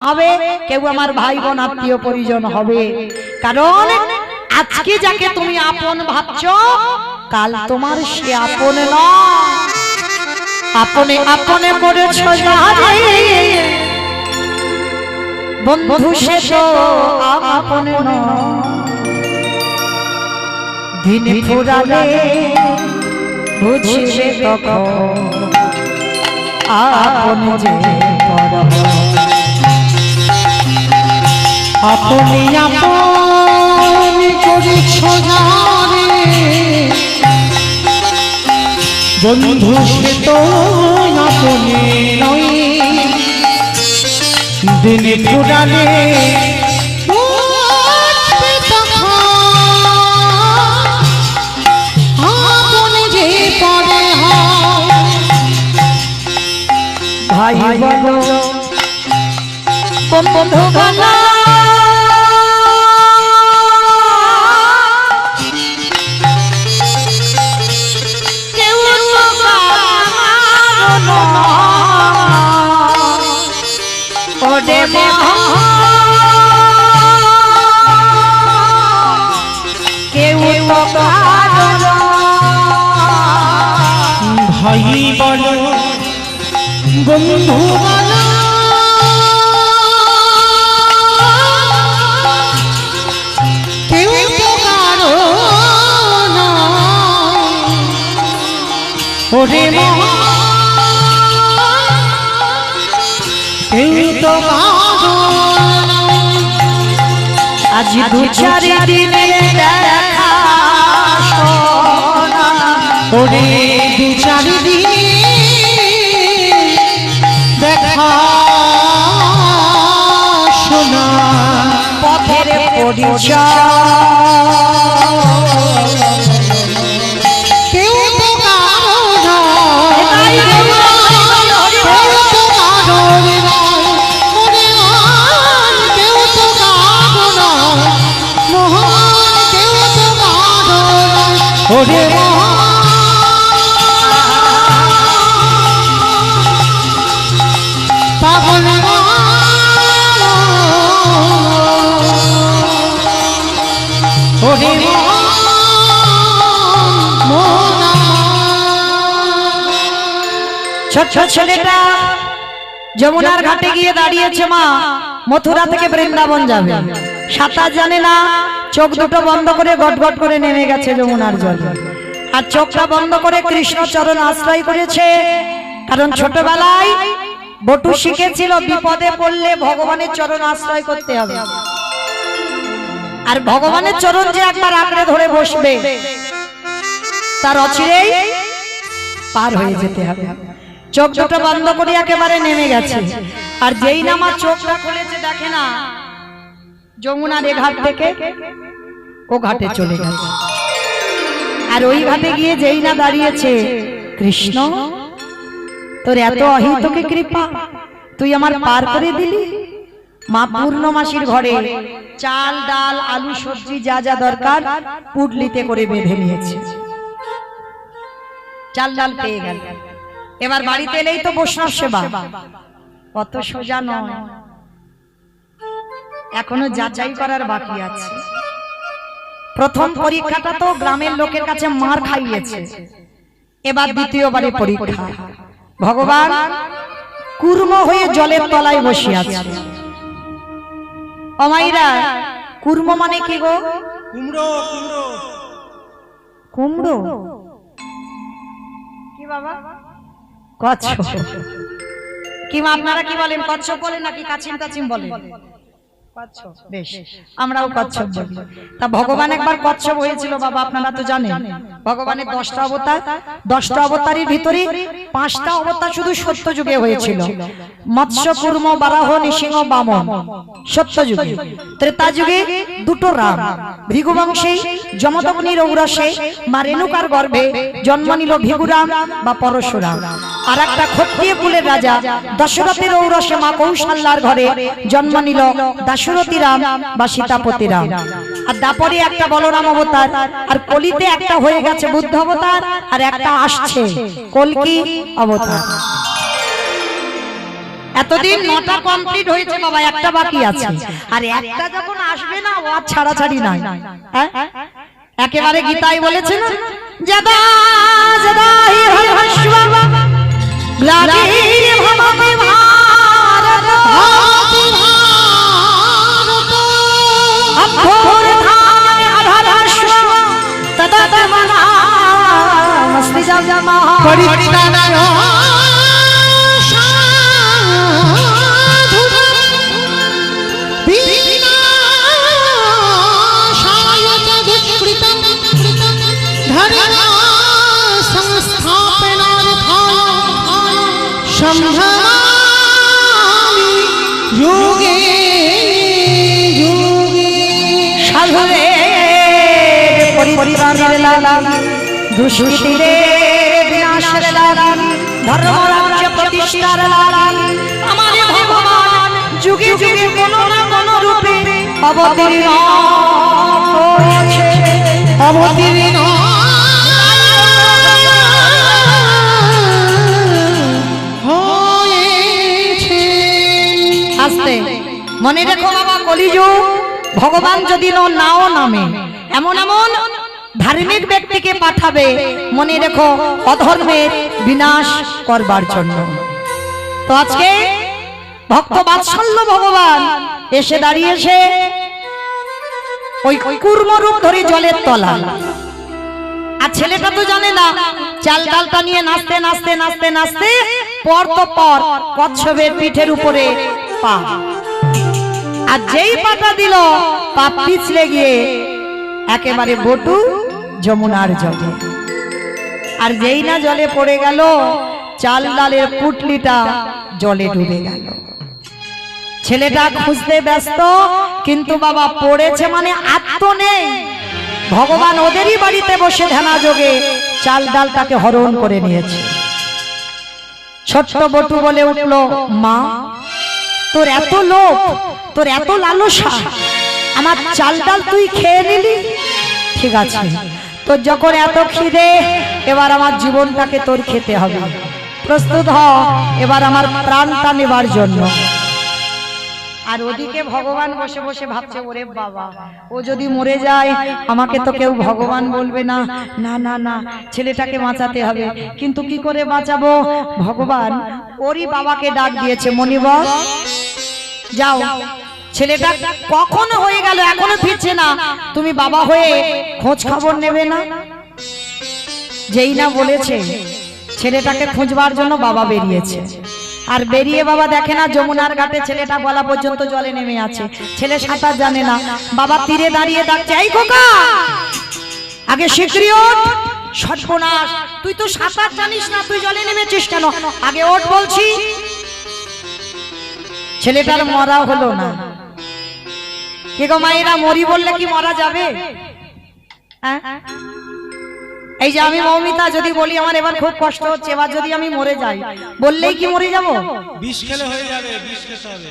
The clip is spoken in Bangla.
হবে, কেউ আমার ভাই বোন আত্মীয় পরিজন হবে। কারণ আজকে যাকে তুমি আপন ভাবছো, কাল তোমার সে আপন নয়। আপনে আপনে করেছো যারে বন্ধু, সে তো আপন নয়। দিন ফুরালে বুঝবে তখন আপন যে পর। আপনি আপনি করেছো যারে বন্ধু, সে তো আপনি নয়। দিন ফুরালে বুঝবে তখন আপন যে পরে হয়। ভাই বলো বন্ধু বলো, কেউ তো ওরে কেউ তো ভাই বলো বন্ধু বলো, কেউ তো কারো না। ওরে কেউ তো কারো না। আজ দু চার দিনে দেখা শোনা, ওরে দু চার দিনে দেখা শোনা। পথের পরিচয় কেউ তো কারো না, কেউ তো কারো না। ওরে মহান কেউ তো কারো না, মহান কেউ তো কারো না। ওরে পাগল ওরে ছোট্ট ছেলেটা যমুনার ঘাটে গিয়ে দাঁড়িয়েছে। মা মথুরা থেকে বৃন্দাবন যাবে, সাঁতার জানে না, চোখ দুটো বন্ধ করে গটগট করে নেমে গেছে যমুনার জলে। আর চোখটা বন্ধ করে কৃষ্ণ চরণ আশ্রয় করেছে। কারণ ছোটবেলায় বটু শিখেছিল বিপদে পড়লে ভগবানের চরণ আশ্রয় করতে হবে। আর ভগবানের চরণ যে একবার আঁকড়ে ধরে বসবে, তার অচিরেই পার হয়ে যেতে হবে। চোখ দুটো বন্ধ করে একেবারে নেমে গেছে। আর যেই না আমার চোখটা খুলেছে, দেখে না যমুনার এ ঘাট থেকে ও ঘাটে চলে গেছে। আর ওই ঘাটে গিয়ে যেই না দাঁড়িয়েছে, কৃষ্ণ তোর এত অহিতকে কৃপা, তুই আমার পার করে দিলি। মা পূর্ণমাসীর ঘরে চাল ডাল আলু সবজি যা যা দরকার পুডলিতে করে বেঁধে নিয়েছে। চাল ডাল পেয়ে গেল। এবার বাড়িতে এলেই তো বৈষ্ণব সেবা, কত সোজা নয়, এখনো যাচাই করার বাকি আছে। প্রথম পরীক্ষাটা তো গ্রামের লোকের কাছে মার খাইয়েছে, এবার দ্বিতীয়বারে পরীক্ষা। ভগবান কুর্ম হয়ে জলের তলায় বসে আছে। অমাইরা, কুর্ম মানে কি গো? কুমড়ো কুমড়ো কি বাবা? কচ্ছপ। কি মা আপনারা কি বলেন, কচ্ছপ বলেন নাকি কাছিম টাছিম বলেন? কচ্ছপ। বেশ, আমরাও কচ্ছপ বলি। তা ভগবান একবার কচ্ছপ হয়েছিল বাবা, আপনারা তো জানেন। ভগবানের 10টা অবতার, 10টা অবতারের ভিতরে 5টা অবতার শুধু সত্য যুগে হয়েছিল। মৎস্য, কুর্ম, বারাহ, নৃসিংহ, বামন সত্য যুগে। ত্রেতা যুগে দুটো রাম, ভৃগুবংশে যমদগ্নির ঔরসে মা রেণুকার গর্ভে জন্ম নিল ভৃগুরাম বা পরশুরাম। আর একটা ক্ষত্রিয় কুলের রাজা দশরথের ঔরসে মা কৌশল্যার ঘরে জন্ম নিল দাশরথী রাম বা সীতাপতি রাম। আর দাপরে একটা বলরাম অবতার, আর কলিতে একটা হয়ে গেছে বুদ্ধ অবতার, আর একটা আসছে কলকি অবতার। এতদিন 9টা কমপ্লিট হয়েছে বাবা, একটা বাকি আছে। আর একটা যখন আসবে না, ও আর ছাড়াছাড়ি নাই। হ্যাঁ, একেবারে গীতায় বলেছে না, যদা যদা হি হর্ষব গ্লানির্ভবতি ভারত অভ্যুত্থানে অধর্মস্ব তদাত্মনামস্তি জগমঃ পরিত্রাণায় সাধুনাং বিনাশায় চ দুষ্কৃতং ধর্মা সংস্থাপনার্থায় সম্ভ্রমামি যুগে যুগে। সাধুদের পরিত্রাণের লাগি, দুষ্কৃতীদের বিনাশের লাগি, ধর্মরাজ্য প্রতিষ্ঠার লাগি আমার ভগবান যুগে যুগে কোনো না কোনো রূপে অবতীর্ণ হয়েছে। অবতীর্ণ হয়েছে। আস্তে মনে রেখো বাবা, কলিযুগ ভগবান যদি নাও নামে, এমন এমন ধার্মিক ব্যক্তিকে পাঠাবে, মনে রেখো, অধর্মের বিনাশ করবার জন্য। তো আজকে ভক্ত বাৎসল্য ভগবান এসে দাঁড়িয়েছে ওই কুর্ম রূপ ধরে জলের তলা। আর ছেলেটা তো জানে না, চাল ডালটা নিয়ে নাচতে নাচতে নাচতে নাচতে পর তো পর কচ্ছপের পিঠের উপরে পা, আর যেই পাটা দিল পা পিছলে গিয়ে একেবারে বটু যমুনার জলে। আর যেই না জলে পড়ে গেল, চাল ডালের পুটলিটা জলে ডুবে গেল। ছেলেটা খুঁজতে ব্যস্ত, কিন্তু বাবা পড়েছে মানে আত্ম নেই। ভগবান ওদেরই বাড়িতে বসে ধ্যানা যোগে চাল ডালটাকে হরণ করে নিয়েছে। ছোট্ট বটু বলে উঠল, মা তোর এত লোভ, তোর এত লালসা, আমার চাল ডাল তুই খেয়ে নিলি? ঠিক আছে, তোর যখন এত খিদে, এবার আমার জীবনটাকে তোর খেতে হবে। প্রস্তুত হ এবার আমার প্রাণটা নেবার জন্য। আর ওদিকে ভগবান বসে বসে ভাবছে, ওরে বাবা, ও যদি মরে যায় আমাকে তো কেউ ভগবান বলবে না। না না না, ছেলেটাকে বাঁচাতে হবে। কিন্তু কি করে বাঁচাবো? ভগবান ওরই বাবাকে ডাক দিয়েছে, মণিবর যাও, ছেলেটা কখন হয়ে গেল এখনো ফিরছে না, তুমি বাবা হয়ে খোঁজ খবর নেবে না? যেই না বলেছে, ছেলেটাকে খুঁজবার জন্য বাবা বেরিয়েছে। আর বেরিয়ে বাবা দেখে না যমুনার ঘাটে ছেলেটা গলা পর্যন্ত জলে নেমে আছে। ছেলে সাঁতার জানে না, বাবা তীরে দাঁড়িয়ে ডাকছে, এই খোকা আগে শিগগিরি ওঠ। সর্বনাশ, তুই তো সাঁতার জানিস না, তুই জলে নেমেছিস কেন? আগে ওঠ বলছি। ছেলেটার মরা হলো না। কে গো মায়েরা, মরি বললে কি মরা যাবে? এই যে আমি মৌমিতা যদি বলি আমার এবার খুব কষ্ট হচ্ছে, এবার যদি আমি মরে যাই, বললেই কি মরে যাব? বিষ খেলে হয়ে যাবে, বিষ খেতে হবে।